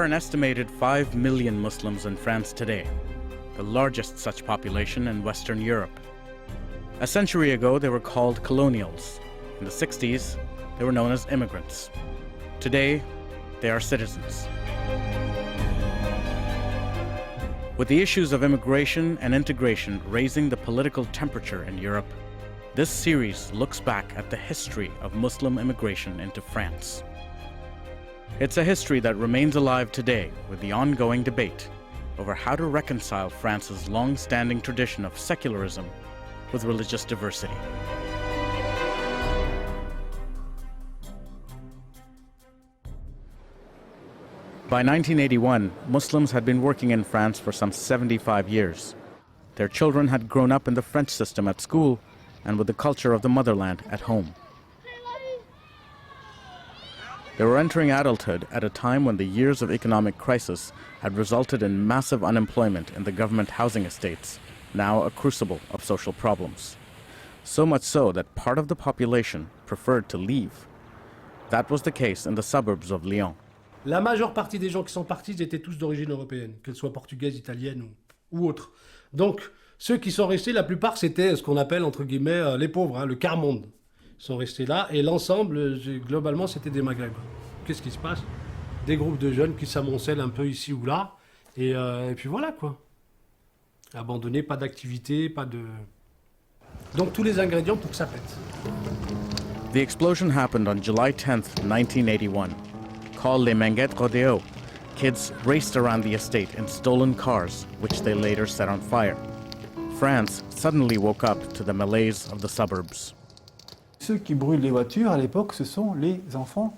an estimated 5 million Muslims in France today, the largest such population in Western Europe. A century ago, they were called colonials. In the 60s, they were known as immigrants. Today, they are citizens. With the issues of immigration and integration raising the political temperature in Europe, this series looks back at the history of Muslim immigration into France. It's a history that remains alive today with the ongoing debate over how to reconcile France's long-standing tradition of secularism with religious diversity. By 1981, Muslims had been working in France for some 75 years. Their children had grown up in the French system at school and with the culture of the motherland at home. They were entering adulthood at a time when the years of economic crisis had resulted in massive unemployment in the government housing estates, now a crucible of social problems. So much so that part of the population preferred to leave. That was the case in the suburbs of Lyon. La majeure partie des gens qui sont partis, ils étaient tous d'origine européenne, qu'elles soient portugaises, italiennes ou autres. Donc, ceux qui sont restés, la plupart, c'était ce qu'on appelle, entre guillemets, les pauvres, hein, le quart-monde. Ils sont restés là, et l'ensemble, globalement, c'était des Maghrébins. Qu'est-ce qui se passe? Des groupes de jeunes qui s'amoncellent un peu ici ou là, et puis voilà, quoi. Abandonnés, pas d'activité, pas de... Donc, tous les ingrédients pour que ça pète. The explosion happened on July 10th, 1981. Called Les Manguettes Rodeo, kids raced around the estate in stolen cars, which they later set on fire. France suddenly woke up to the malaise of the suburbs. Ceux qui brûlent les voitures à l'époque, ce sont les enfants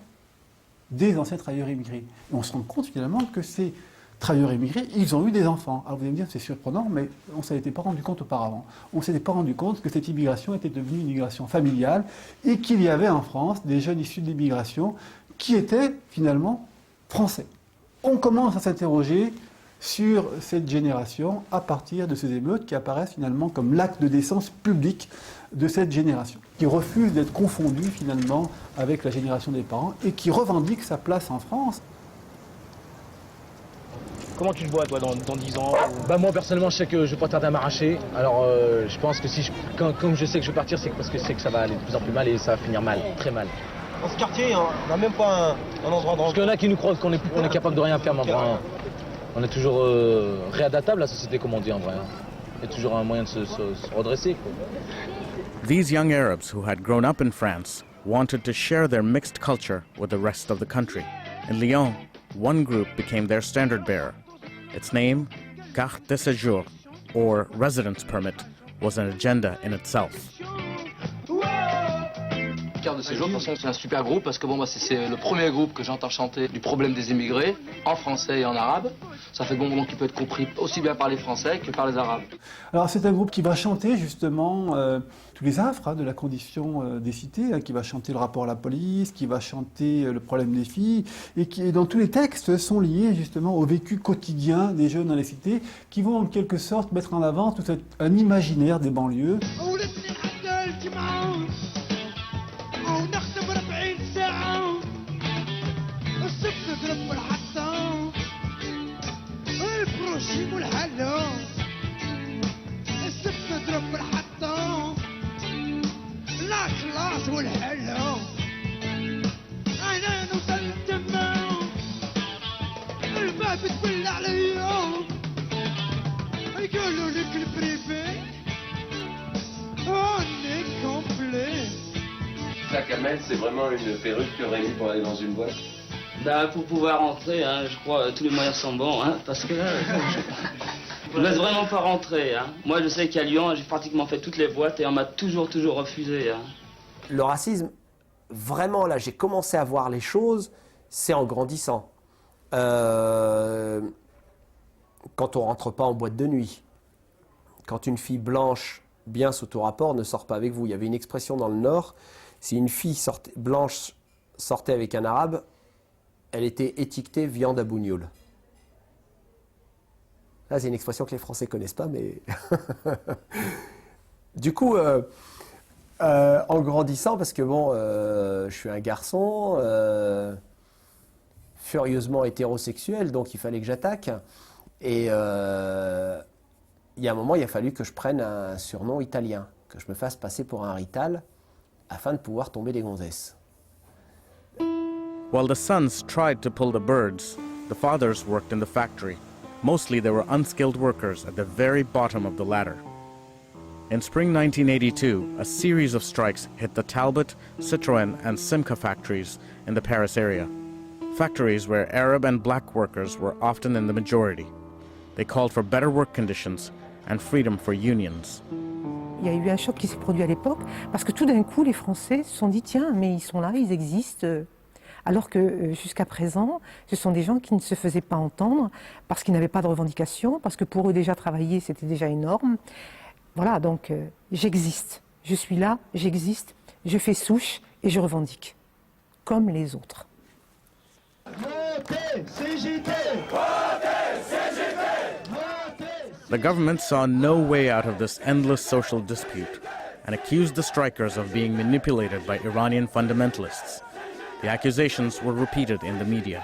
des anciens travailleurs immigrés. Et on se rend compte finalement que ces travailleurs immigrés, ils ont eu des enfants. Alors vous allez me dire, c'est surprenant, mais on ne s'était pas rendu compte auparavant. On ne s'était pas rendu compte que cette immigration était devenue une immigration familiale et qu'il y avait en France des jeunes issus de l'immigration qui étaient finalement français. On commence à s'interroger sur cette génération à partir de ces émeutes qui apparaissent finalement comme l'acte de décence publique de cette génération, qui refuse d'être confondue finalement avec la génération des parents et qui revendique sa place en France. Comment tu le vois, toi, dans 10 ans? Bah, moi, personnellement, je sais que je vais pas tarder à m'arracher. Alors, je pense que comme je sais que je vais partir, c'est parce que je sais que ça va aller de plus en plus mal et ça va finir mal, très mal. Dans ce quartier, on n'a même pas un endroit de... Parce qu'il y en a qui nous croient qu'on est capable de rien faire, mais en vrai, on est toujours réadaptable, la société, comme on dit, en vrai. Il y a toujours un moyen de se redresser, quoi. These young Arabs who had grown up in France wanted to share their mixed culture with the rest of the country. In Lyon, one group became their standard bearer. Its name, Carte de Séjour, or residence permit, was an agenda in itself. Carte de séjour, de toute façon, c'est un super groupe parce que bon, c'est le premier groupe que j'entends chanter du problème des immigrés, en français et en arabe. Ça fait bon qui peut être compris aussi bien par les Français que par les Arabes. Alors c'est un groupe qui va chanter justement tous les affres de la condition des cités, qui va chanter le rapport à la police, qui va chanter le problème des filles, et qui dans tous les textes sont liés justement au vécu quotidien des jeunes dans les cités, qui vont en quelque sorte mettre en avant tout un imaginaire des banlieues. La camel, c'est vraiment une perruque que aurait mis pour aller dans une boîte? Bah, pour pouvoir rentrer, hein, je crois tous les moyens sont bons, hein, parce que là, je ne laisse vraiment pas rentrer. Hein. Moi, je sais qu'à Lyon, j'ai pratiquement fait toutes les boîtes et on m'a toujours refusé. Hein. Le racisme, vraiment, là, j'ai commencé à voir les choses, c'est en grandissant. Quand on rentre pas en boîte de nuit, quand une fille blanche, bien sous tout rapport, ne sort pas avec vous. Il y avait une expression dans le Nord, si une fille blanche sortait avec un arabe, elle était étiquetée viande à bougnoul. Là, c'est une expression que les Français connaissent pas, mais... Du coup, en grandissant, parce que bon, je suis un garçon, furieusement hétérosexuel, donc il fallait que j'attaque. Et il y a un moment, il a fallu que je prenne un surnom italien, que je me fasse passer pour un rital, afin de pouvoir tomber les gonzesses. While the sons tried to pull the birds, the fathers worked in the factory. Mostly they were unskilled workers at the very bottom of the ladder. In spring 1982, a series of strikes hit the Talbot, Citroën, and Simca factories in the Paris area. Factories where Arab and black workers were often in the majority. They called for better work conditions and freedom for unions. Il y a eu un choc qui s'est produit à l'époque, parce que tout d'un coup, les Français se sont dit, tiens, mais ils sont là, ils existent. Alors que jusqu'à présent, ce sont des gens qui ne se faisaient pas entendre, parce qu'ils n'avaient pas de revendications, parce que pour eux, déjà travailler, c'était déjà énorme. Voilà, donc j'existe. Je suis là, j'existe, je fais souche et je revendique, comme les autres. Votez CGT! Votez CGT! The government saw no way out of this endless social dispute and accused the strikers of being manipulated by Iranian fundamentalists. The accusations were repeated in the media.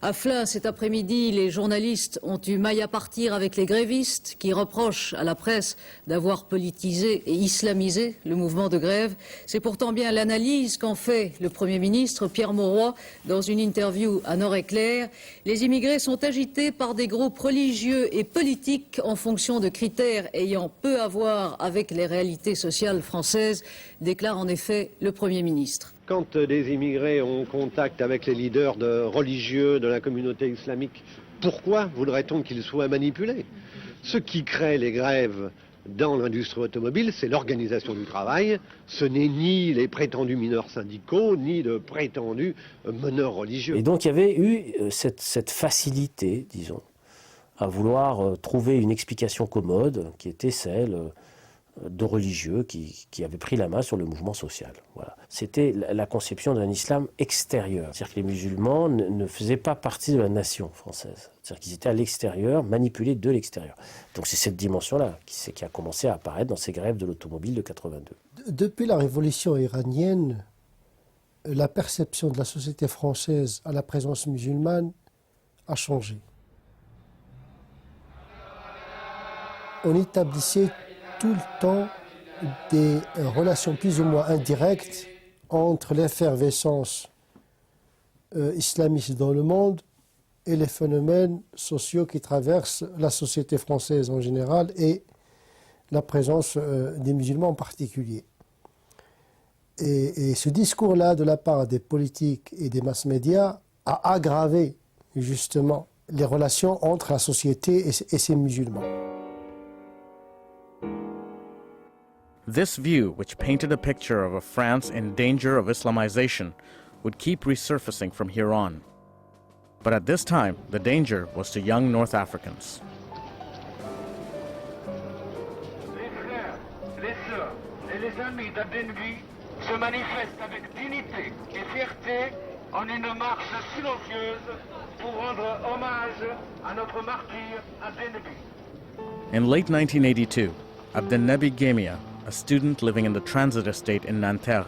À Flins, cet après-midi, les journalistes ont eu maille à partir avec les grévistes qui reprochent à la presse d'avoir politisé et islamisé le mouvement de grève. C'est pourtant bien l'analyse qu'en fait le Premier ministre Pierre Mauroy dans une interview à Nord-Éclair. Les immigrés sont agités par des groupes religieux et politiques en fonction de critères ayant peu à voir avec les réalités sociales françaises, déclare en effet le Premier ministre. Quand des immigrés ont contact avec les leaders religieux de la communauté islamique, pourquoi voudrait-on qu'ils soient manipulés? Ce qui crée les grèves dans l'industrie automobile, c'est l'organisation du travail. Ce n'est ni les prétendus mineurs syndicaux, ni de prétendus meneurs religieux. Et donc il y avait eu cette facilité, disons, à vouloir trouver une explication commode qui était celle de religieux qui avaient pris la main sur le mouvement social. Voilà. C'était la conception d'un islam extérieur. C'est-à-dire que les musulmans ne faisaient pas partie de la nation française. C'est-à-dire qu'ils étaient à l'extérieur, manipulés de l'extérieur. Donc c'est cette dimension-là qui a commencé à apparaître dans ces grèves de l'automobile de 82. Depuis la révolution iranienne, la perception de la société française à la présence musulmane a changé. On établissait tout le temps des relations plus ou moins indirectes entre l'effervescence islamiste dans le monde et les phénomènes sociaux qui traversent la société française en général et la présence des musulmans en particulier. Et ce discours-là de la part des politiques et des mass-médias a aggravé justement les relations entre la société et ces musulmans. This view, which painted a picture of a France in danger of Islamization, would keep resurfacing from here on. But at this time, the danger was to young North Africans. Les frères, les sœurs et les amis d'Abdenbi se manifestent avec dignité et fierté en une marche silencieuse pour rendre hommage à notre martyr Abdenbi. In late 1982, Abdennebi Gemia, a student living in the transit estate in Nanterre,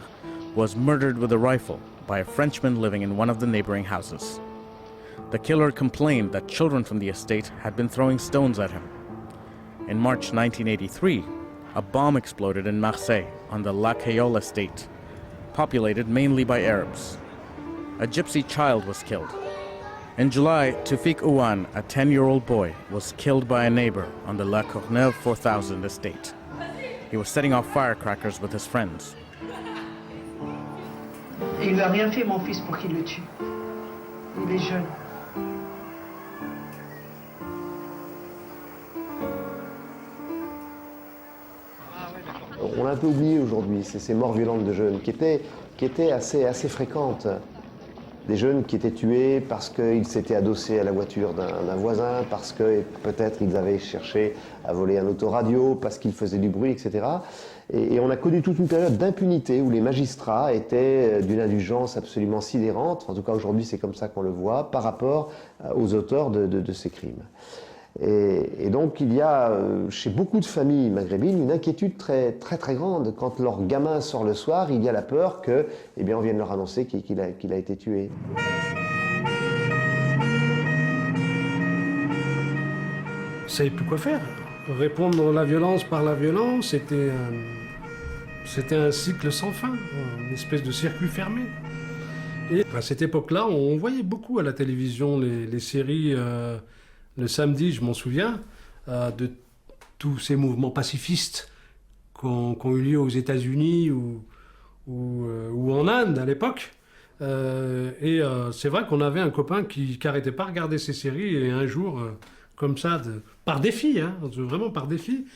was murdered with a rifle by a Frenchman living in one of the neighboring houses. The killer complained that children from the estate had been throwing stones at him. In March 1983, a bomb exploded in Marseille on the La Cayole estate, populated mainly by Arabs. A gypsy child was killed. In July, Tufik Ouan, a 10-year-old boy, was killed by a neighbor on the La Courneuve 4000 estate. He was setting off firecrackers with his friends. Et il lui a rien fait, mon fils, pour qu'il le tue. Il est jeune. On l'a un peu oublié aujourd'hui, ces morts violentes de jeunes qui étaient assez fréquentes. Des jeunes qui étaient tués parce qu'ils s'étaient adossés à la voiture d'un voisin, parce que peut-être ils avaient cherché à voler un autoradio, parce qu'ils faisaient du bruit, etc. Et on a connu toute une période d'impunité où les magistrats étaient d'une indulgence absolument sidérante, en tout cas aujourd'hui c'est comme ça qu'on le voit, par rapport aux auteurs de ces crimes. Et donc il y a chez beaucoup de familles maghrébines une inquiétude très grande. Quand leur gamin sort le soir, il y a la peur que, eh bien, on vienne leur annoncer qu'il a été tué. savaient plus quoi faire. Répondre à la violence par la violence, c'était un cycle sans fin, une espèce de circuit fermé. Et à cette époque-là, on voyait beaucoup à la télévision les séries, le samedi, je m'en souviens, de tous ces mouvements pacifistes qui ont eu lieu aux États-Unis ou en Inde à l'époque. C'est vrai qu'on avait un copain qui n'arrêtait pas de regarder ces séries et un jour, comme ça, par défi, hein, vraiment par défi.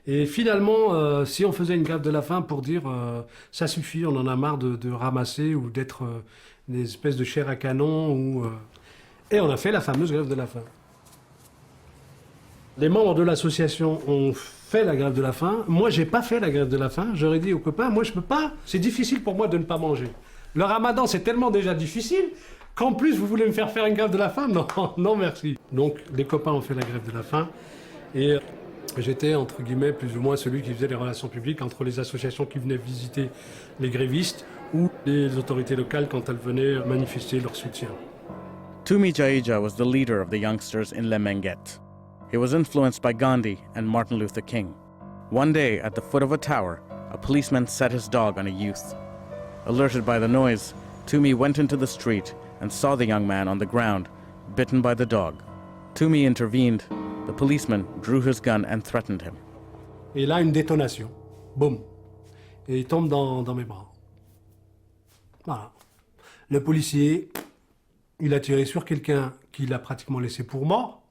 Et finalement, si on faisait une grève de la faim pour dire ça suffit, on en a marre de ramasser ou d'être des espèces de chair à canon, et on a fait la fameuse grève de la faim. Les membres de l'association ont fait la grève de la faim. Moi, j'ai pas fait la grève de la faim. J'aurais dit aux copains, moi, je peux pas. C'est difficile pour moi de ne pas manger. Le ramadan, c'est tellement déjà difficile qu'en plus, vous voulez me faire une grève de la faim? Non, non, merci. Donc, les copains ont fait la grève de la faim. Et j'étais, entre guillemets, plus ou moins celui qui faisait les relations publiques entre les associations qui venaient visiter les grévistes ou les autorités locales quand elles venaient manifester leur soutien. Tumi Jaija was the leader of the youngsters in Lemenget. He was influenced by Gandhi and Martin Luther King. One day, at the foot of a tower, a policeman set his dog on a youth. Alerted by the noise, Tumi went into the street and saw the young man on the ground, bitten by the dog. Tumi intervened. The policeman drew his gun and threatened him. Et là, une détonation. Boum. Et il tombe dans mes bras. Voilà. Le policier, il a tiré sur quelqu'un qu'il a pratiquement laissé pour mort.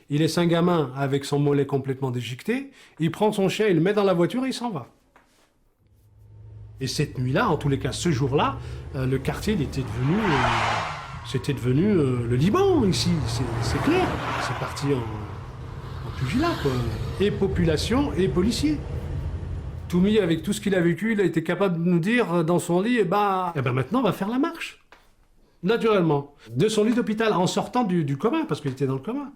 Il laisse un gamin avec son mollet complètement déchiqueté. Il prend son chien, il le met dans la voiture et il s'en va. Et cette nuit-là, en tous les cas, ce jour-là, le quartier, c'était devenu le Liban, ici. C'est clair. C'est parti en pugilat, quoi. Et population et policiers. Tumi, avec tout ce qu'il a vécu, il a été capable de nous dire dans son lit, maintenant, on va faire la marche. Naturellement. De son lit d'hôpital, en sortant du coma, parce qu'il était dans le coma.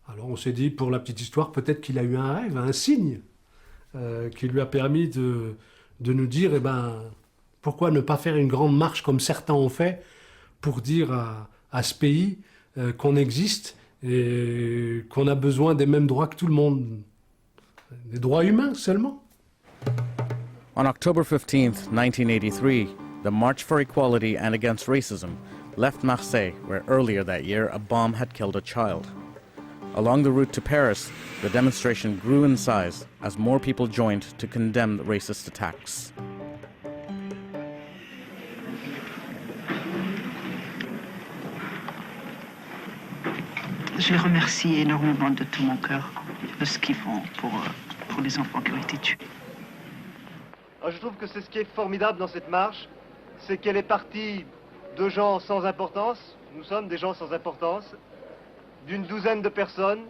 Alors on s'est dit, pour la petite histoire, peut-être qu'il a eu un rêve, un signe, qui lui a permis de nous dire, pourquoi ne pas faire une grande marche comme certains ont fait, pour dire à ce pays qu'on existe et qu'on a besoin des mêmes droits que tout le monde. Des droits humains seulement. On October 15th, 1983, the March for Equality and Against Racism left Marseille, where earlier that year a bomb had killed a child. Along the route to Paris, the demonstration grew in size as more people joined to condemn the racist attacks. Je les remercie énormément de tout mon cœur de ce qu'ils font pour les enfants qui ont été tués. Alors, je trouve que c'est ce qui est formidable dans cette marche, c'est qu'elle est partie de gens sans importance, nous sommes des gens sans importance, d'une douzaine de personnes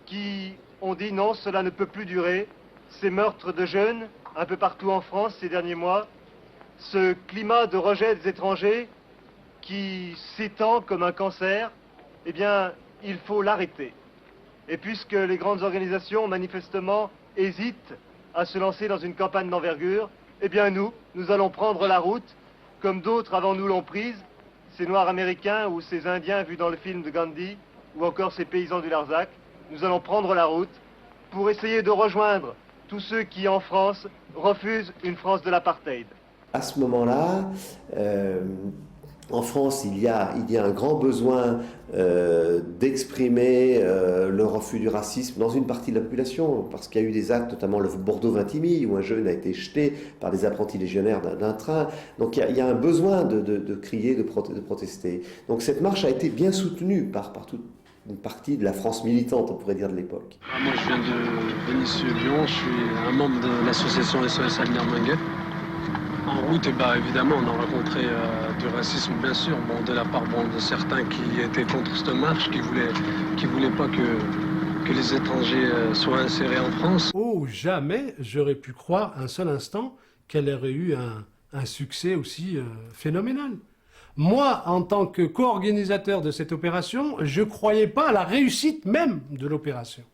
qui ont dit non, cela ne peut plus durer, ces meurtres de jeunes un peu partout en France ces derniers mois, ce climat de rejet des étrangers qui s'étend comme un cancer, eh bien, il faut l'arrêter. Et puisque les grandes organisations, manifestement, hésitent à se lancer dans une campagne d'envergure, eh bien nous allons prendre la route, comme d'autres avant nous l'ont prise, ces Noirs américains ou ces Indiens vus dans le film de Gandhi, ou encore ces paysans du Larzac. Nous allons prendre la route pour essayer de rejoindre tous ceux qui, en France, refusent une France de l'apartheid. À ce moment-là, en France, il y a un grand besoin d'exprimer le refus du racisme dans une partie de la population, parce qu'il y a eu des actes, notamment le Bordeaux-Vintimille, où un jeune a été jeté par des apprentis légionnaires d'un train. Donc il y a un besoin de crier, de protester. Donc cette marche a été bien soutenue par toute une partie de la France militante, on pourrait dire, de l'époque. Moi, je viens de Vénissieux-Lyon, je suis un membre de l'association SOS Avenir Menguet. En route, évidemment, on a rencontré du racisme, bien sûr, de la part de certains qui étaient contre cette marche, qui voulaient pas que les étrangers soient insérés en France. Oh, jamais j'aurais pu croire un seul instant qu'elle aurait eu un succès aussi phénoménal. Moi, en tant que co-organisateur de cette opération, je ne croyais pas à la réussite même de l'opération.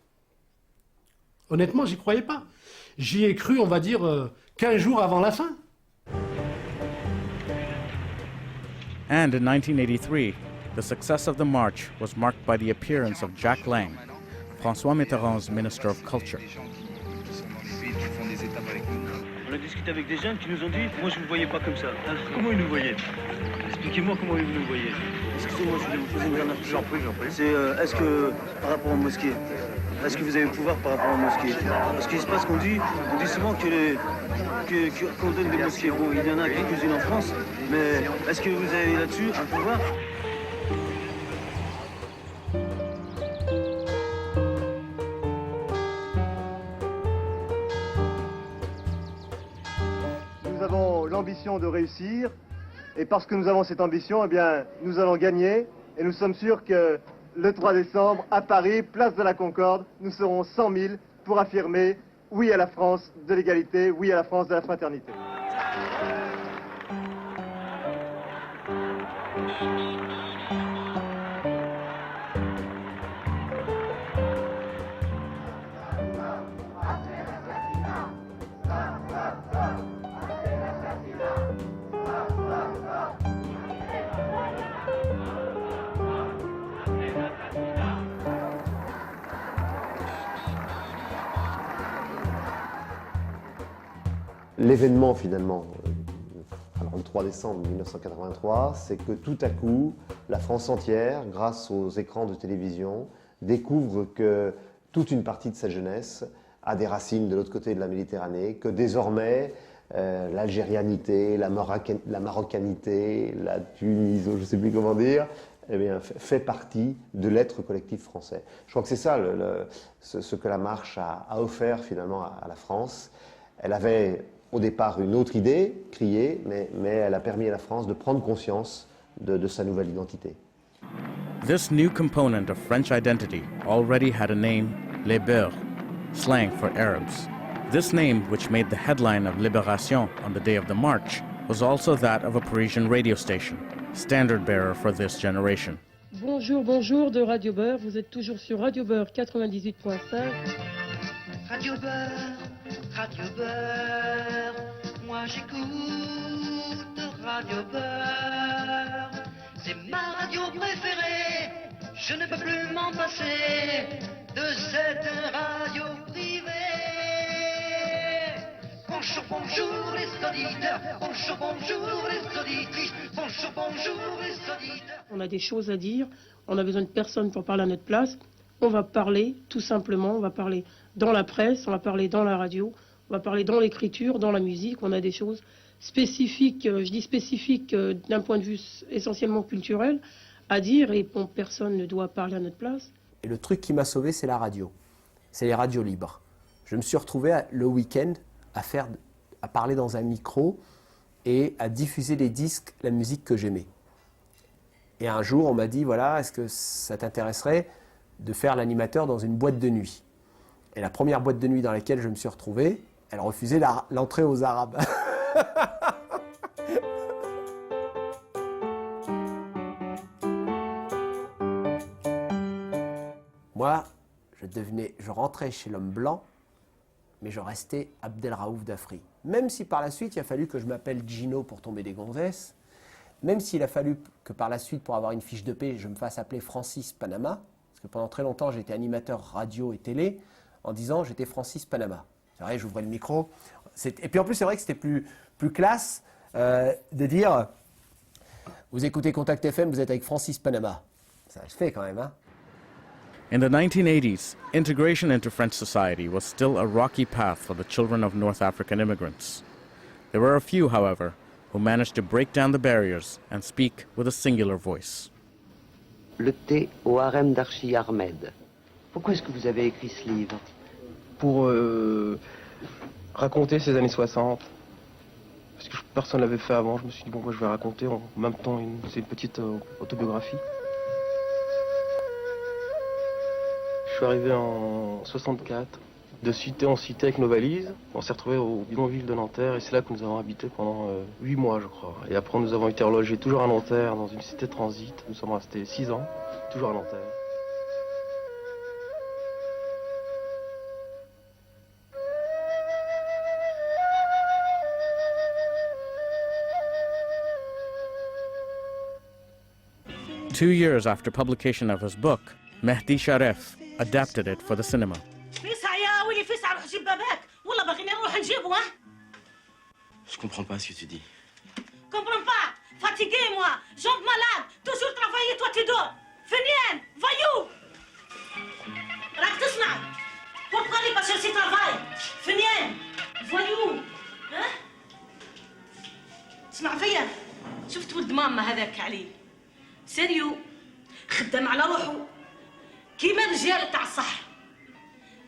Honnêtement, j'y croyais pas. J'y ai cru, on va dire, 15 jours avant la fin. And in 1983, the success of the march was marked by the appearance of Jack Lang, François Mitterrand's Minister of Culture. On a discuté avec des jeunes qui nous ont dit, moi je ne vous voyais pas comme ça. Alors, comment ils nous voyaient? Expliquez-moi comment vous nous voyez. Excusez-moi, je vais vous poser une dernière question. J'en prie. C'est, est-ce que, par rapport aux mosquées, est-ce que vous avez le pouvoir par rapport aux mosquées? Parce qu'il se passe qu'on dit souvent qu'on donne des mosquées. Bon, il y en a quelques-unes en France, mais est-ce que vous avez là-dessus un pouvoir? Nous avons l'ambition de réussir, et parce que nous avons cette ambition, eh bien, nous allons gagner, et nous sommes sûrs que le 3 décembre, à Paris, place de la Concorde, nous serons 100 000 pour affirmer oui à la France de l'égalité, oui à la France de la fraternité. L'événement finalement, alors le 3 décembre 1983, c'est que tout à coup, la France entière, grâce aux écrans de télévision, découvre que toute une partie de sa jeunesse a des racines de l'autre côté de la Méditerranée, que désormais l'algérianité, la marocanité, la Tunisie, je ne sais plus comment dire, eh bien, fait partie de l'être collectif français. Je crois que c'est ça ce que la marche a offert finalement à la France. Elle avait au départ une autre idée, criée, mais elle a permis à la France de prendre conscience de sa nouvelle identité. This new component of French identity already had a name, les Beurs, slang for Arabs. This name, which made the headline of Libération on the day of the march, was also that of a Parisian radio station, standard bearer for this generation. Bonjour, bonjour de Radio Beurre. Vous êtes toujours sur Radio Beurre 98.5. Radio Beurre, moi j'écoute Radio Beurre. C'est ma radio préférée, je ne peux plus m'en passer de cette radio privée. Bonjour, bonjour les auditeurs, bonjour les auditrices, bonjour les auditeurs. On a des choses à dire, on a besoin de personne pour parler à notre place. On va parler, tout simplement, on va parler dans la presse, on va parler dans la radio, on va parler dans l'écriture, dans la musique. On a des choses spécifiques, je dis spécifiques d'un point de vue essentiellement culturel, à dire, et bon, personne ne doit parler à notre place. Et le truc qui m'a sauvé, c'est la radio. C'est les radios libres. Je me suis retrouvé le week-end à parler dans un micro et à diffuser les disques, la musique que j'aimais. Et un jour, on m'a dit, voilà, est-ce que ça t'intéresserait de faire l'animateur dans une boîte de nuit? Et la première boîte de nuit dans laquelle je me suis retrouvé, elle refusait l'entrée aux Arabes. Moi, je rentrais chez l'homme blanc, mais je restais Abdelraouf Dafri. Même si par la suite, il a fallu que je m'appelle Gino pour tomber des gonzesses, même s'il a fallu que par la suite, pour avoir une fiche de paie, je me fasse appeler Francis Panama, parce que pendant très longtemps, j'étais animateur radio et télé, en disant j'étais Francis Panama. C'est vrai, j'ouvrais le micro. Et puis en plus, c'est vrai que c'était plus classe de dire vous écoutez Contact FM, vous êtes avec Francis Panama. Ça se fait quand même, hein. In the 1980s, integration into French society was still a rocky path for the children of North African immigrants. There were a few, however, who managed to break down the barriers and speak with a singular voice. Le thé au harem d'Archi Ahmed. Pourquoi est-ce que vous avez écrit ce livre? Pour raconter ces années 60. Parce que personne ne l'avait fait avant, je me suis dit, bon, moi je vais raconter en même temps, c'est une petite autobiographie. Je suis arrivé en 64, de cité en cité avec nos valises. On s'est retrouvés au bidonville de Nanterre et c'est là que nous avons habité pendant 8 mois, je crois. Et après, nous avons été relogés toujours à Nanterre, dans une cité transit. Nous sommes restés 6 ans, toujours à Nanterre. Two years after publication of his book, Mehdi Sharef, adapted it for the cinema. Je comprends pas ce que tu dis. Comprends pas. Fatigué, moi. Jambes malades. Toujours travailler, toi tu dors. Fenienne, voyou. راك تسمع. Pourquoi n'est pas chercher travail? Fenienne, voyou. ها؟ اسمع فيا. شفت ولد ماما هذاك علي. سيريو. خدام على روحه. كيما الرجال تاع الصح.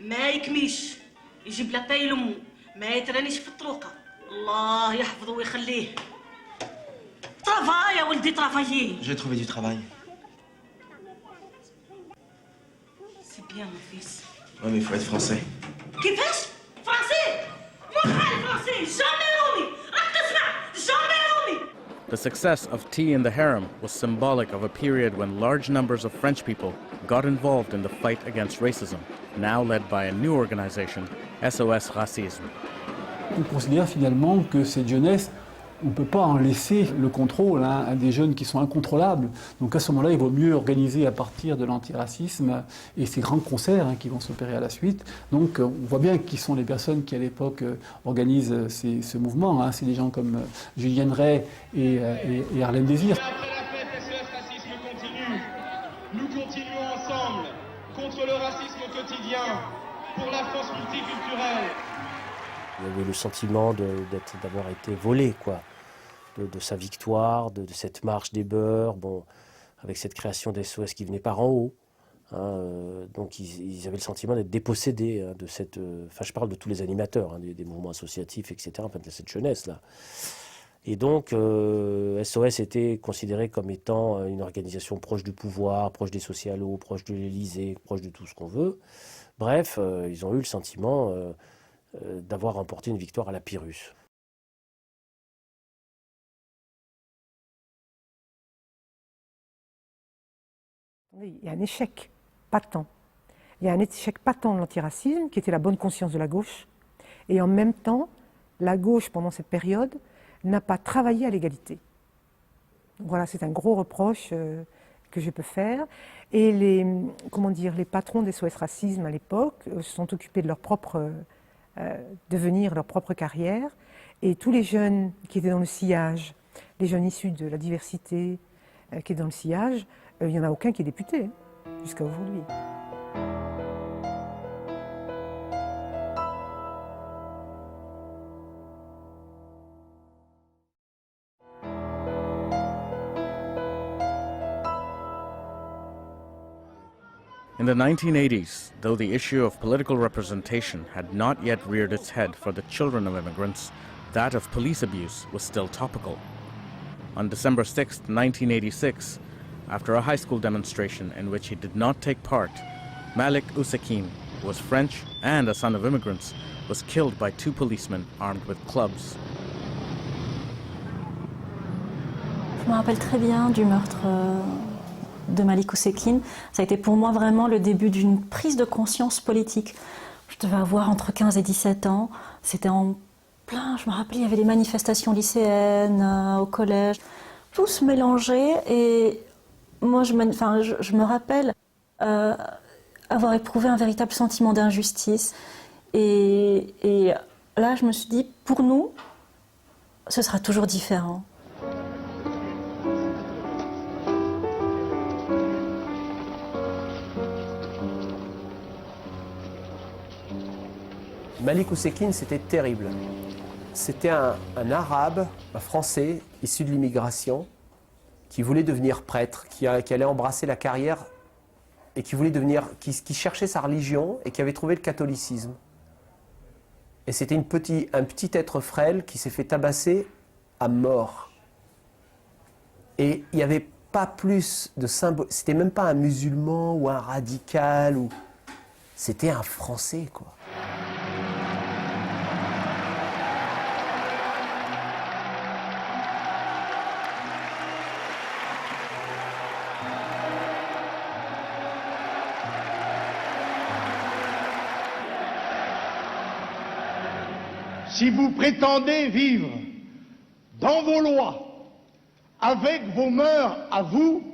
ما يكميش. يجيب لا باي لامه. ما يترانيش في الطروقه. الله يحفظه ويخليه. Travaille, on le dit travailler. J'ai trouvé du travail. C'est bien, mon fils. Ouais, mais il faut être français. كيفاش؟ فرنسي؟ مو حال فرنسي، jamais رومي. راك تسمع؟ jamais رومي. The success of Tea in the Harem was symbolic of a period when large numbers of French people got involved in the fight against racism, now led by a new organization, SOS Racisme. On considère finalement que cette jeunesse, on ne peut pas en laisser le contrôle à des jeunes qui sont incontrôlables. Donc à ce moment-là, il vaut mieux organiser à partir de l'antiracisme et ces grands concerts qui vont s'opérer à la suite. Donc on voit bien qui sont les personnes qui à l'époque organisent ce mouvement. C'est des gens comme Julienne Ray et Harlem Désir. Après la fête, SOS Racisme continue. Nous continuons ensemble contre le racisme au quotidien, pour la France multiculturelle. Il y avait le sentiment d'avoir été volé, quoi. De sa victoire, de cette marche des beurs, bon, avec cette création d'SOS qui venait par en haut. Donc ils avaient le sentiment d'être dépossédés de cette... Enfin, je parle de tous les animateurs, des mouvements associatifs, etc., enfin, de cette jeunesse-là. Et donc, SOS était considéré comme étant une organisation proche du pouvoir, proche des socialos, proche de l'Élysée, proche de tout ce qu'on veut. Bref, ils ont eu le sentiment d'avoir remporté une victoire à la Pyrrhus. Il y a un échec patent. Il y a un échec patent de l'antiracisme, qui était la bonne conscience de la gauche. Et en même temps, la gauche, pendant cette période, n'a pas travaillé à l'égalité. Voilà, c'est un gros reproche que je peux faire. Et les patrons des SOS Racisme à l'époque se sont occupés de leur propre devenir, leur propre carrière. Et tous les jeunes qui étaient dans le sillage, les jeunes issus de la diversité qui étaient dans le sillage, il n'y en a aucun qui est député, jusqu'à aujourd'hui. In the 1980s, though the issue of political representation had not yet reared its head for the children of immigrants, that of police abuse was still topical. On December 6, 1986, after a high school demonstration in which he did not take part, Malik Ousekine, who was French and a son of immigrants, was killed by two policemen armed with clubs. Je me rappelle très bien du meurtre de Malik Ousekine. Ça a été pour moi vraiment le début d'une prise de conscience politique. Je devais avoir entre 15 et 17 ans. C'était en plein, je me rappelle, il y avait des manifestations lycéennes au collège. Tout se mélangeait et moi je me rappelle avoir éprouvé un véritable sentiment d'injustice. Et là je me suis dit, pour nous, ce sera toujours différent. Malik Ousekine, c'était terrible. C'était un arabe, un français, issu de l'immigration, qui voulait devenir prêtre, qui allait embrasser la carrière et qui cherchait sa religion et qui avait trouvé le catholicisme. Et c'était un petit être frêle qui s'est fait tabasser à mort. Et il n'y avait pas plus de symbole. C'était même pas un musulman ou un radical. C'était un Français, quoi. Si vous prétendez vivre dans vos lois, avec vos mœurs à vous,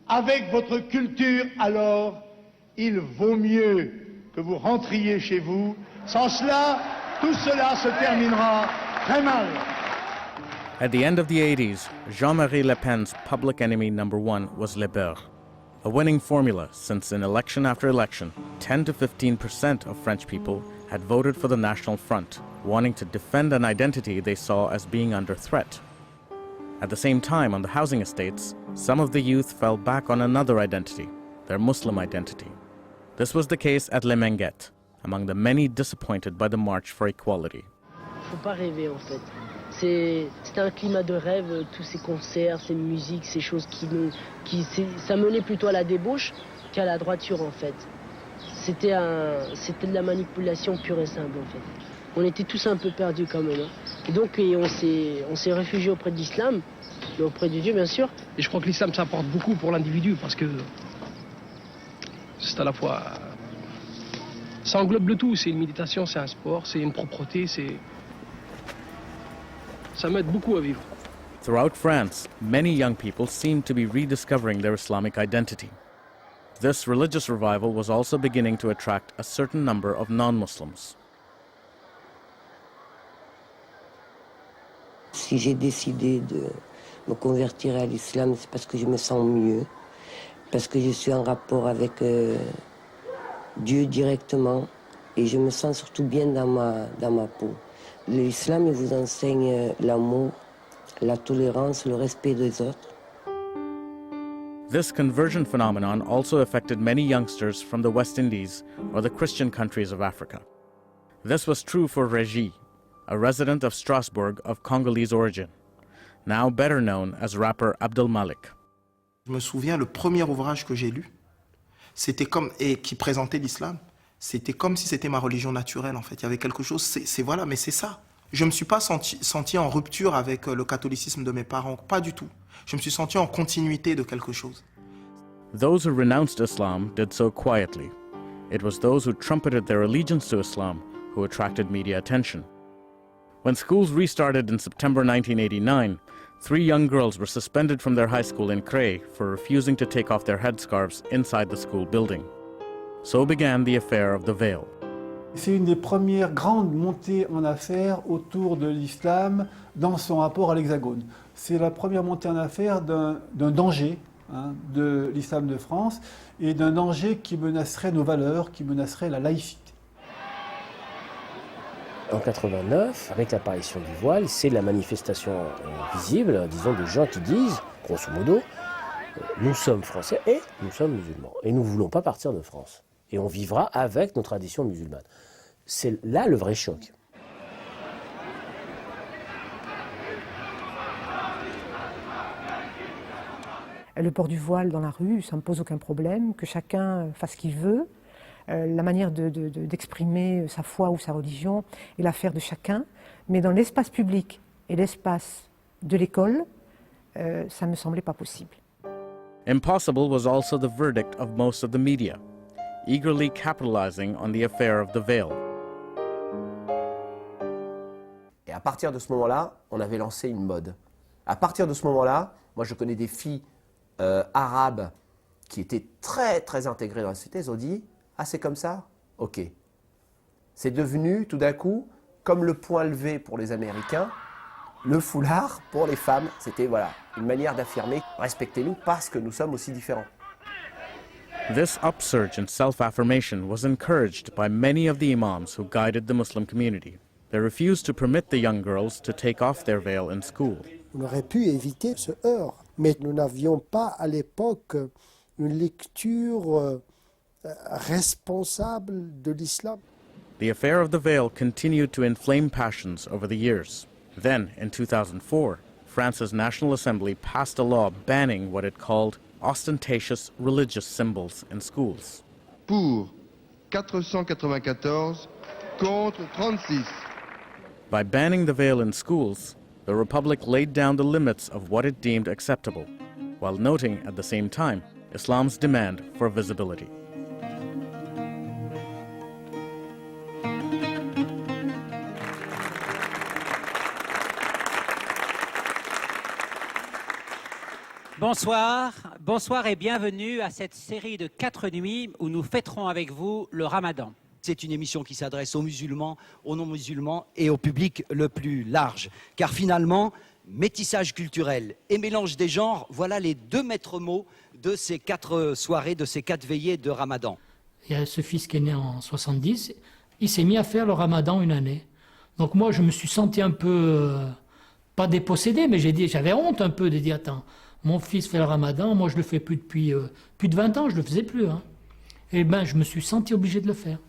avec votre culture, alors il vaut mieux que vous rentriez chez vous. Sans cela, tout cela se terminera très mal. At the end of the 80s, Jean-Marie Le Pen's public enemy number one was Le Beurre, a winning formula since in election after election, 10 to 15% of French people had voted for the National Front, wanting to defend an identity they saw as being under threat. At the same time, on the housing estates, some of the youth fell back on another identity, their Muslim identity. This was the case at Les Minguettes, among the many disappointed by the March for Equality. Faut pas rêver en fait. C'était un climat de rêve, tous ces concerts, ces musiques, ces choses ça menait plutôt à la débauche qu'à la droiture en fait. C'était de la manipulation pure et simple en fait. On était tous un peu perdus quand même. Hein. Et donc on s'est réfugié auprès de l'islam, mais auprès de Dieu bien sûr. Et je crois que l'islam ça apporte beaucoup pour l'individu parce que c'est à la fois... Ça englobe le tout, c'est une méditation, c'est un sport, c'est une propreté, ça m'aide beaucoup à vivre. Throughout France, many young people seemed to be rediscovering their Islamic identity. This religious revival was also beginning to attract a certain number of non-Muslims. Si j'ai décidé de me convertir à l'islam, c'est parce que je me sens mieux, parce que je suis en rapport avec Dieu directement et je me sens surtout bien dans ma peau. L'islam il vous enseigne l'amour, la tolérance, le respect des autres. This conversion phenomenon also affected many youngsters from the West Indies or the Christian countries of Africa. This was true for Régis, a resident of Strasbourg of Congolese origin, now better known as rapper Abdel Malik. Je me souviens, le premier ouvrage que j'ai lu, qui présentait l'islam, c'était comme si c'était ma religion naturelle en fait. Il y avait quelque chose, mais c'est ça. Je ne me suis pas senti en rupture avec le catholicisme de mes parents, pas du tout. Je me suis senti en continuité de quelque chose. Those who renounced Islam did so quietly. It was those who trumpeted their allegiance to Islam who attracted media attention. When schools restarted in September 1989, 3 young girls were suspended from their high school in Cré for refusing to take off their headscarves inside the school building. So began the affair of the veil. C'est une des premières grandes montées en affaires autour de l'islam dans son rapport à l'Hexagone. C'est la première montée en affaires d'un danger de l'islam de France et d'un danger qui menacerait nos valeurs, qui menacerait la laïcité. En 89, avec l'apparition du voile, c'est la manifestation visible, disons, de gens qui disent, grosso modo, nous sommes français et nous sommes musulmans. Et nous ne voulons pas partir de France. Et on vivra avec nos traditions musulmanes. C'est là le vrai choc. Le port du voile dans la rue, ça ne me pose aucun problème, que chacun fasse ce qu'il veut. La manière d'exprimer sa foi ou sa religion est l'affaire de chacun. Mais dans l'espace public et l'espace de l'école, ça ne me semblait pas possible. Impossible was also the verdict of most of the media, eagerly capitalizing on the affair of the veil. Et à partir de ce moment-là, on avait lancé une mode. À partir de ce moment-là, moi je connais des filles arabes qui étaient très très intégrées dans la société, elles ont dit « Ah c'est comme ça ? Ok ». C'est devenu tout d'un coup, comme le point levé pour les Américains, le foulard pour les femmes. C'était voilà, une manière d'affirmer « Respectez-nous parce que nous sommes aussi différents ». This upsurge in self-affirmation was encouraged by many of the imams who guided the Muslim community. They refused to permit the young girls to take off their veil in school. On aurait pu éviter ce heurt, mais nous n'avions pas à l'époque une lecture responsable de l'islam. The affair of the veil continued to inflame passions over the years. Then, in 2004, France's National Assembly passed a law banning what it called ostentatious religious symbols in schools. Pour 494, contre 36. By banning the veil in schools, the Republic laid down the limits of what it deemed acceptable, while noting at the same time Islam's demand for visibility. Bonsoir, Bonsoir et bienvenue à cette série de 4 nuits où nous fêterons avec vous le Ramadan. C'est une émission qui s'adresse aux musulmans, aux non-musulmans et au public le plus large. Car finalement, métissage culturel et mélange des genres, voilà les 2 maîtres mots de ces 4 soirées, de ces 4 veillées de Ramadan. Il y a ce fils qui est né en 70, il s'est mis à faire le Ramadan une année. Donc moi, je me suis senti un peu, pas dépossédé, mais j'avais honte un peu de dire, attends, mon fils fait le Ramadan, moi je le fais plus depuis plus de 20 ans, je le faisais plus. Hein. Et ben, je me suis senti obligé de le faire.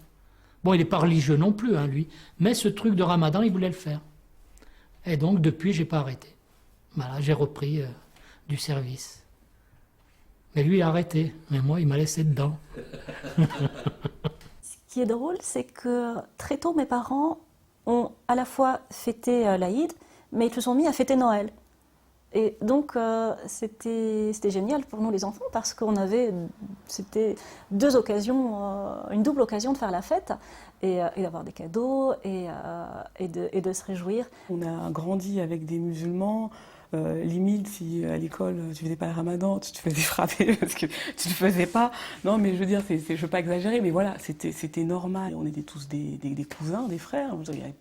Bon, il n'est pas religieux non plus, hein, lui, mais ce truc de Ramadan, il voulait le faire. Et donc, depuis, j'ai pas arrêté. Voilà, j'ai repris du service. Mais lui, il a arrêté, mais moi, il m'a laissé dedans. Ce qui est drôle, c'est que très tôt, mes parents ont à la fois fêté l'Aïd, mais ils se sont mis à fêter Noël. Et donc, c'était génial pour nous les enfants parce qu'on avait, c'était 2 occasions, une double occasion de faire la fête et d'avoir des cadeaux et de se réjouir. On a grandi avec des musulmans. Limite, si à l'école tu faisais pas le Ramadan, tu te faisais frapper parce que tu le faisais pas. Non, mais je veux dire, je veux pas exagérer, mais voilà, c'était normal. On était tous des cousins, des frères. Il n'y avait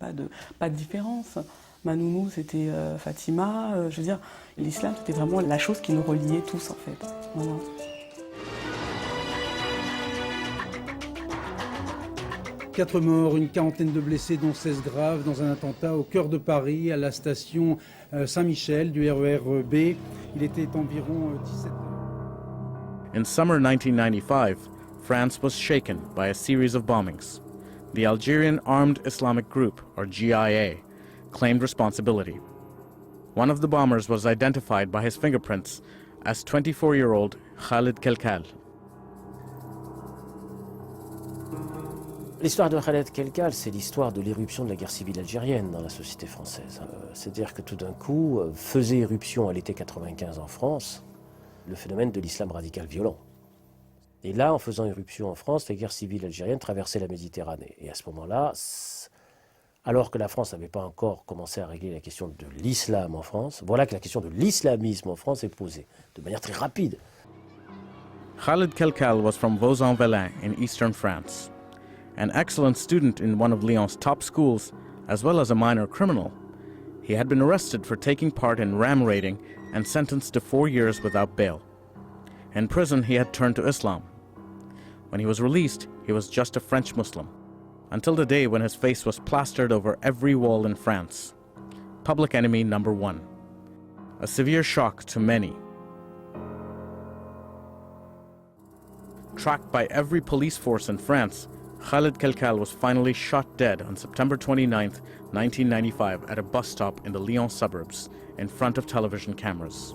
pas de différence. Ma nounou, c'était Fatima. Je veux dire, l'islam, c'était vraiment la chose qui nous reliait tous, en fait. Voilà. Quatre morts, une quarantaine de blessés, dont 16 graves, dans un attentat au cœur de Paris, à la station Saint-Michel du RER B. Il était environ 17 heures. In summer 1995, France was shaken by a series of bombings. The Algerian Armed Islamic Group, or GIA, claimed responsibility. One of the bombers was identified by his fingerprints as 24-year-old Khalid Kelkal. L'histoire de Khaled Kelkal, c'est l'histoire de l'éruption de la guerre civile algérienne dans la société française. C'est-à-dire que tout d'un coup, faisait éruption à l'été 95 en France, le phénomène de l'islam radical violent. Et là, en faisant éruption en France, la guerre civile algérienne traversait la Méditerranée. Et à ce moment-là, alors que la France n'avait pas encore commencé à régler la question de l'islam en France, voilà que la question de l'islamisme en France est posée, de manière très rapide. Khalid Kelkal was from Vauzan-Velin in eastern France. An excellent student in one of Lyon's top schools, as well as a minor criminal, he had been arrested for taking part in ram raiding and sentenced to 4 years without bail. In prison, he had turned to Islam. When he was released, he was just a French Muslim, until the day when his face was plastered over every wall in France. Public enemy number 1. A severe shock to many. Tracked by every police force in France, Khalid Kelkal was finally shot dead on September 29, 1995 at a bus stop in the Lyon suburbs, in front of television cameras.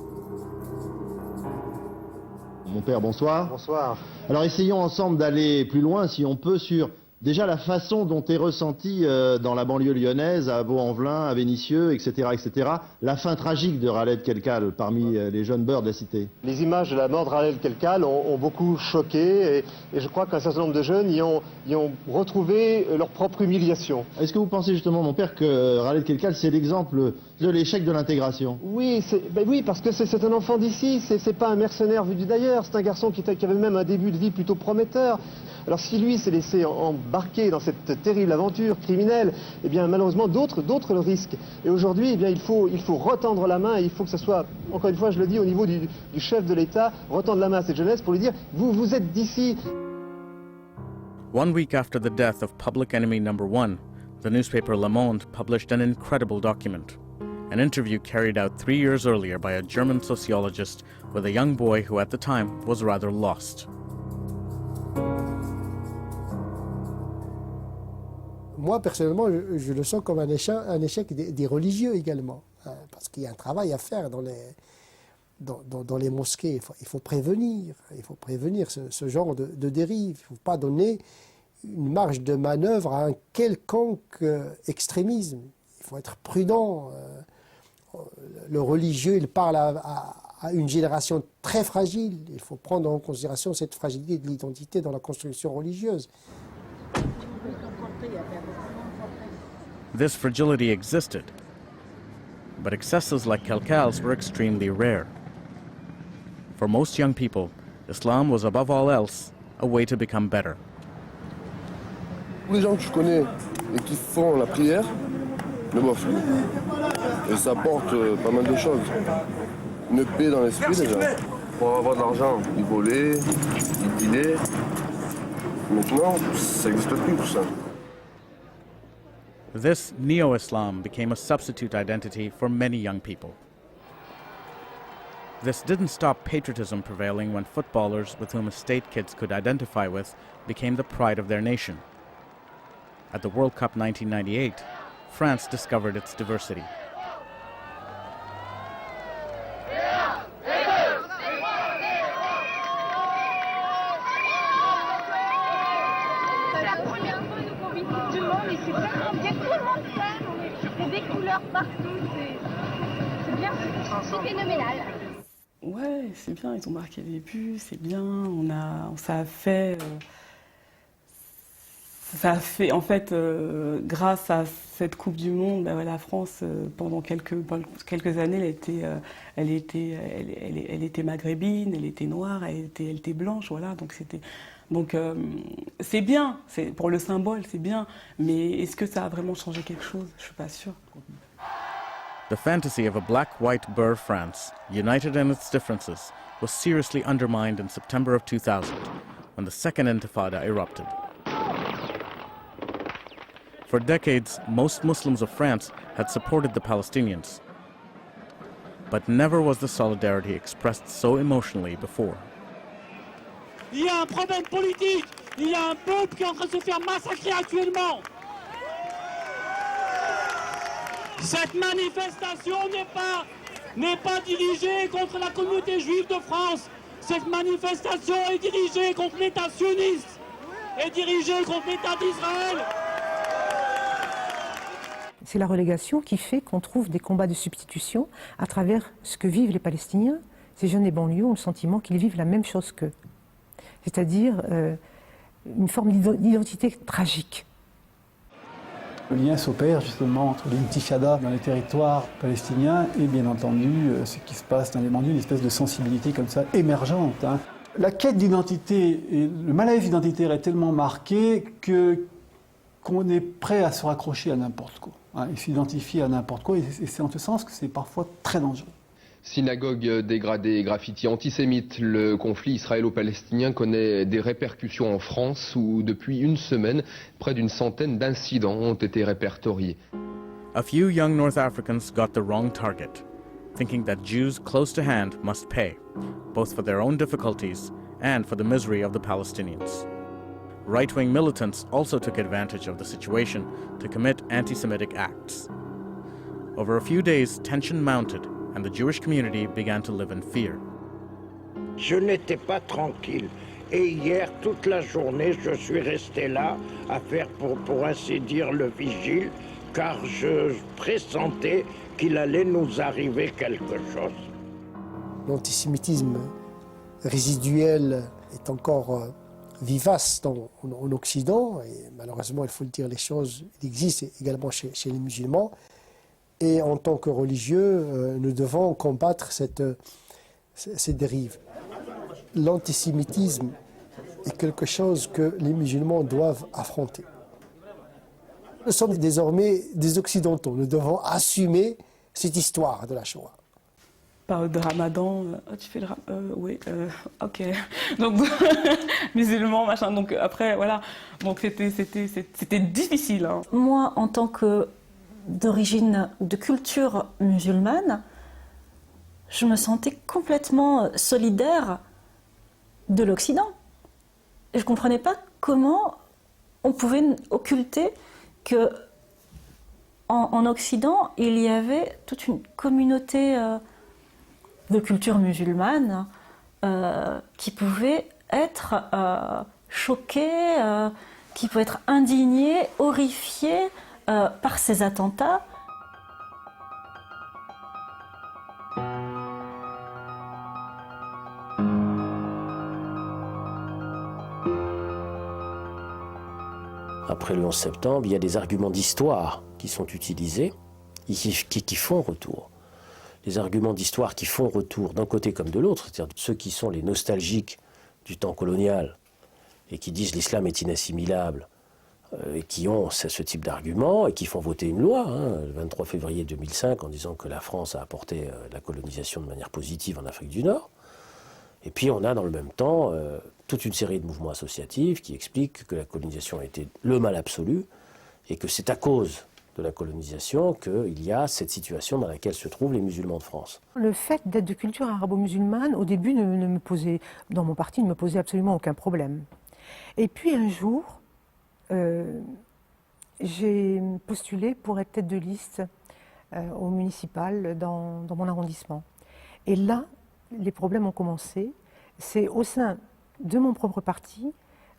Mon père, bonsoir. Bonsoir. Alors essayons ensemble d'aller plus loin, si on peut, sur déjà la façon dont est ressentie dans la banlieue lyonnaise, à Vaux-en-Velin, à Vénissieux, etc., la fin tragique de Khaled Kelkal parmi les jeunes beurs de la cité. Les images de la mort de Khaled Kelkal ont beaucoup choqué et je crois qu'un certain nombre de jeunes y ont retrouvé leur propre humiliation. Est-ce que vous pensez justement, mon père, que Khaled Kelkal, c'est l'exemple de l'échec de l'intégration? Oui, oui, parce que c'est un enfant d'ici, c'est pas un mercenaire venu d'ailleurs, c'est un garçon qui avait même un début de vie plutôt prometteur. Alors si lui s'est laissé embarquer dans cette terrible aventure criminelle, eh bien malheureusement d'autres le risquent. Et aujourd'hui, eh bien il faut retendre la main et il faut que ce soit, encore une fois je le dis, au niveau du chef de l'État, retendre la main à cette jeunesse pour lui dire vous êtes d'ici. 1 week after the death of public enemy number 1, the newspaper Le Monde published an incredible document. An interview carried out 3 years earlier by a German sociologist with a young boy who at the time was rather lost. Moi, personnellement, je le sens comme un échec des religieux également, hein, parce qu'il y a un travail à faire dans les mosquées. Il faut prévenir ce genre de dérive. Il ne faut pas donner une marge de manœuvre à un quelconque extrémisme. Il faut être prudent. Le religieux, il parle à une génération très fragile. Il faut prendre en considération cette fragilité de l'identité dans la construction religieuse. This fragility existed, but excesses like Kelkal's were extremely rare. For most young people, Islam was above all else a way to become better. Tous les gens que je connais et qui font la prière ne boivent plus. Et ça apporte pas mal de choses. Une paix dans l'esprit déjà. Pour avoir de l'argent, ils volaient, ils dealaient. Maintenant, ça n'existe plus tout ça. This neo-Islam became a substitute identity for many young people. This didn't stop patriotism prevailing when footballers with whom estate kids could identify with became the pride of their nation. At the World Cup 1998, France discovered its diversity. C'est la première fois qu'on vit tout le monde et c'est vraiment bien. Tout le monde s'aime, il y a des couleurs partout, c'est bien, c'est phénoménal. Ouais, c'est bien, ils ont marqué des buts, c'est bien, ça a fait, en fait, grâce à cette Coupe du Monde, la France, pendant quelques années, elle était maghrébine, elle était noire, elle était blanche, voilà, donc c'est bien, pour le symbole, c'est bien, mais est-ce que ça a vraiment changé quelque chose? Je suis pas sûre. The fantasy of a black-white Boer France, united in its differences, was seriously undermined in September of 2000, when the Second Intifada erupted. For decades, most Muslims of France had supported the Palestinians. But never was the solidarity expressed so emotionally before. Il y a un problème politique, il y a un peuple qui est en train de se faire massacrer actuellement. Cette manifestation n'est pas dirigée contre la communauté juive de France. Cette manifestation est dirigée contre l'État sioniste, est dirigée contre l'État d'Israël. C'est la relégation qui fait qu'on trouve des combats de substitution à travers ce que vivent les Palestiniens. Ces jeunes des banlieues ont le sentiment qu'ils vivent la même chose qu'eux. C'est-à-dire une forme d'identité tragique. Le lien s'opère justement entre l'intifada dans les territoires palestiniens et bien entendu ce qui se passe dans les banlieues, une espèce de sensibilité comme ça émergente. La quête d'identité et le malaise identitaire est tellement marqué qu'on est prêt à se raccrocher à n'importe quoi, et s'identifier à n'importe quoi, et c'est en ce sens que c'est parfois très dangereux. Synagogue dégradée, graffitis antisémites, le conflit israélo-palestinien connaît des répercussions en France où depuis une semaine, près d'une centaine d'incidents ont été répertoriés. A few young North Africans got the wrong target, thinking that Jews close to hand must pay, both for their own difficulties and for the misery of the Palestinians. Right-wing militants also took advantage of the situation to commit anti-Semitic acts. Over a few days, tension mounted, and the Jewish community began to live in fear. Je n'étais pas tranquille. Et hier, toute la journée, je suis resté là à faire, pour ainsi dire, le vigile, car je pressentais qu'il allait nous arriver quelque chose. L'antisémitisme résiduel est encore vivace en Occident, et malheureusement, il faut le dire, les choses, il existe également chez les musulmans. Et en tant que religieux, nous devons combattre cette dérive. L'antisémitisme est quelque chose que les musulmans doivent affronter. Nous sommes désormais des Occidentaux. Nous devons assumer cette histoire de la Shoah. Période de Ramadan, tu fais le oui, ok. Donc musulman, machin. Donc après, voilà. Donc c'était difficile. Hein. Moi, en tant que d'origine ou de culture musulmane, je me sentais complètement solidaire de l'Occident. Et je ne comprenais pas comment on pouvait occulter que en Occident, il y avait toute une communauté de culture musulmane qui pouvait être choquée, qui pouvait être indignée, horrifiée par ces attentats. Après le 11 septembre, il y a des arguments d'histoire qui sont utilisés et qui font retour. les arguments d'histoire qui font retour d'un côté comme de l'autre, c'est-à-dire ceux qui sont les nostalgiques du temps colonial et qui disent l'islam est inassimilable, et qui ont ce type d'arguments et qui font voter une loi, le 23 février 2005, en disant que la France a apporté la colonisation de manière positive en Afrique du Nord. Et puis on a dans le même temps toute une série de mouvements associatifs qui expliquent que la colonisation a été le mal absolu et que c'est à cause de la colonisation qu'il y a cette situation dans laquelle se trouvent les musulmans de France. Le fait d'être de culture arabo-musulmane, au début, ne me posait, dans mon parti, ne me posait absolument aucun problème. Et puis un jour, j'ai postulé pour être tête de liste au municipal dans mon arrondissement. Et là, les problèmes ont commencé. C'est au sein de mon propre parti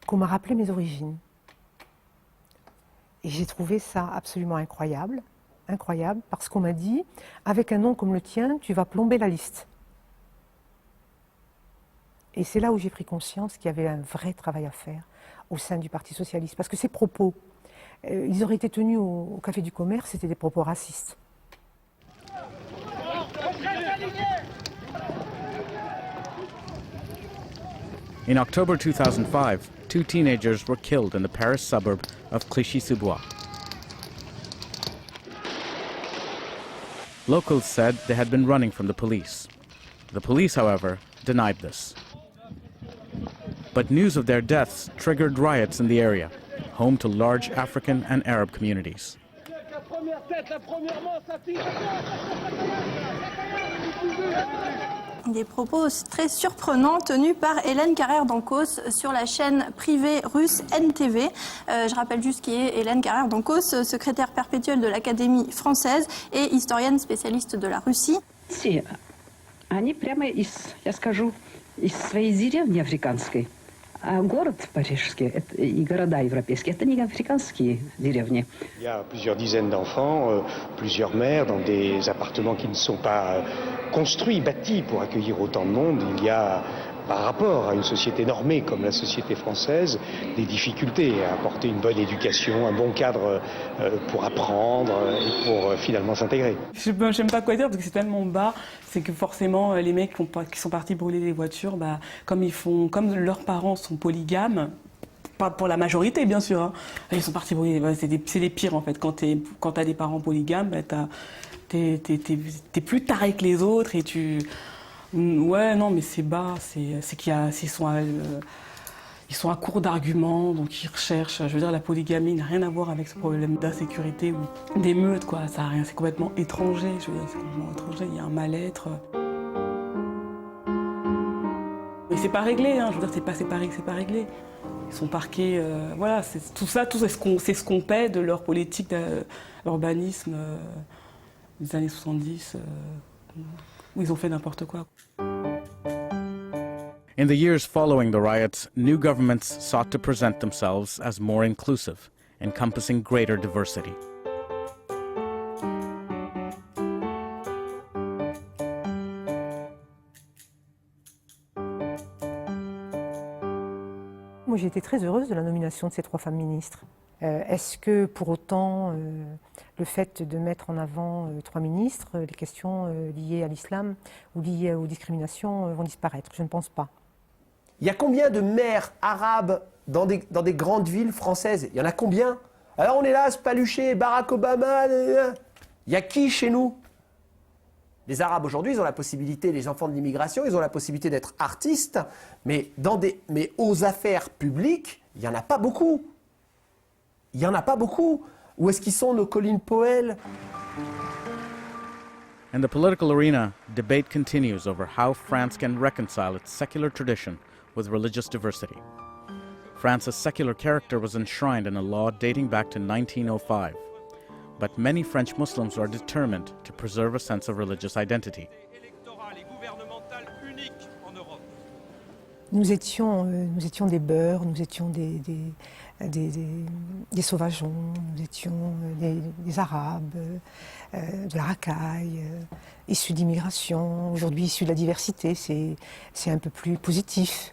qu'on m'a rappelé mes origines. Et j'ai trouvé ça absolument incroyable, parce qu'on m'a dit, avec un nom comme le tien, tu vas plomber la liste. Et c'est là où j'ai pris conscience qu'il y avait un vrai travail à faire au sein du Parti socialiste, parce que ces propos, ils auraient été tenus au Café du Commerce, c'était des propos racistes. In October 2005, 2 teenagers were killed in the Paris suburb of Clichy-sous-Bois. Locals said they had been running from the police. The police, however, denied this. But news of their deaths triggered riots in the area, home to large African and Arab communities. Des propos très surprenants tenus par Hélène Carrère-Dancos sur la chaîne privée russe NTV. Je rappelle juste qui est Hélène Carrère-Dancos, secrétaire perpétuelle de l'Académie française et historienne spécialiste de la Russie. Они прямо я скажу, из своей деревни африканской. А город парижский и города европейские, это не африканские деревни. Il y a plusieurs dizaines d'enfants, plusieurs mères dans des appartements qui ne sont pas construits, bâtis pour accueillir autant de monde. Il y a, par rapport à une société normée comme la société française, des difficultés à apporter une bonne éducation, un bon cadre pour apprendre et pour finalement s'intégrer. J'aime pas quoi dire parce que c'est tellement bas, c'est que forcément les mecs qui sont partis brûler les voitures, comme leurs parents sont polygames, pas pour la majorité bien sûr, ils sont partis brûler, c'est les pires en fait. Quand t'as des parents polygames, t'es plus taré que les autres et tu... Ouais, non, mais c'est bas, c'est qu'ils sont à court d'arguments, donc ils recherchent. Je veux dire, la polygamie n'a rien à voir avec ce problème d'insécurité ou d'émeute, quoi. Ça a rien, c'est complètement étranger. Je veux dire, c'est complètement étranger. Il y a un mal-être. Mais c'est pas réglé, hein. Je veux dire, c'est pas réglé. Ils sont parqués, voilà. Tout c'est ce qu'on paie de leur politique d'urbanisme des années 70. Où ils ont fait n'importe quoi. In the years following the riots, new governments sought to present themselves as more inclusive, encompassing greater diversity. Moi, j'ai été très heureuse de la nomination de ces 3 femmes ministres. Est-ce que, pour autant, le fait de mettre en avant 3 ministres, les questions liées à l'islam ou liées aux discriminations vont disparaître? Je ne pense pas. Il y a combien de maires arabes dans des grandes villes françaises? Il y en a combien? Alors on est là à se palucher, Barack Obama... Il y a qui chez nous? Les Arabes aujourd'hui, ils ont la possibilité, les enfants de l'immigration, ils ont la possibilité d'être artistes, mais aux affaires publiques, il n'y en a pas beaucoup. Il n'y en a pas beaucoup. Où est-ce qu'ils sont, nos Colin Powell? In the political arena, debate continues over how France can reconcile its secular tradition with religious diversity. France's secular character was enshrined in a law dating back to 1905, but many French Muslims are determined to preserve a sense of religious identity. Nous étions des beurs, nous étions des sauvageons, nous étions des Arabes, de la racaille, issus d'immigration, aujourd'hui issus de la diversité, c'est un peu plus positif.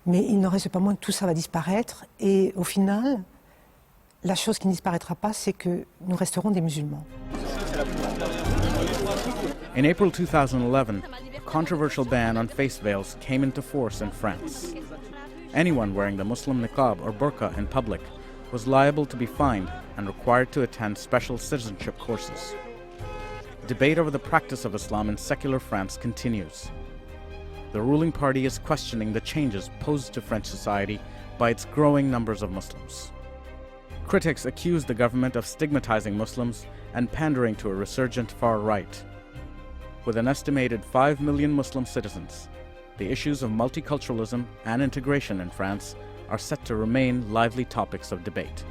Mais il n'en reste pas moins que tout ça va disparaître et au final, la chose qui ne disparaîtra pas, c'est que nous resterons des musulmans. In April 2011, a controversial ban on face veils came into force in France. Anyone wearing the Muslim niqab or burqa in public was liable to be fined and required to attend special citizenship courses. Debate over the practice of Islam in secular France continues. The ruling party is questioning the changes posed to French society by its growing numbers of Muslims. Critics accuse the government of stigmatizing Muslims and pandering to a resurgent far right. With an estimated 5 million Muslim citizens, the issues of multiculturalism and integration in France are set to remain lively topics of debate.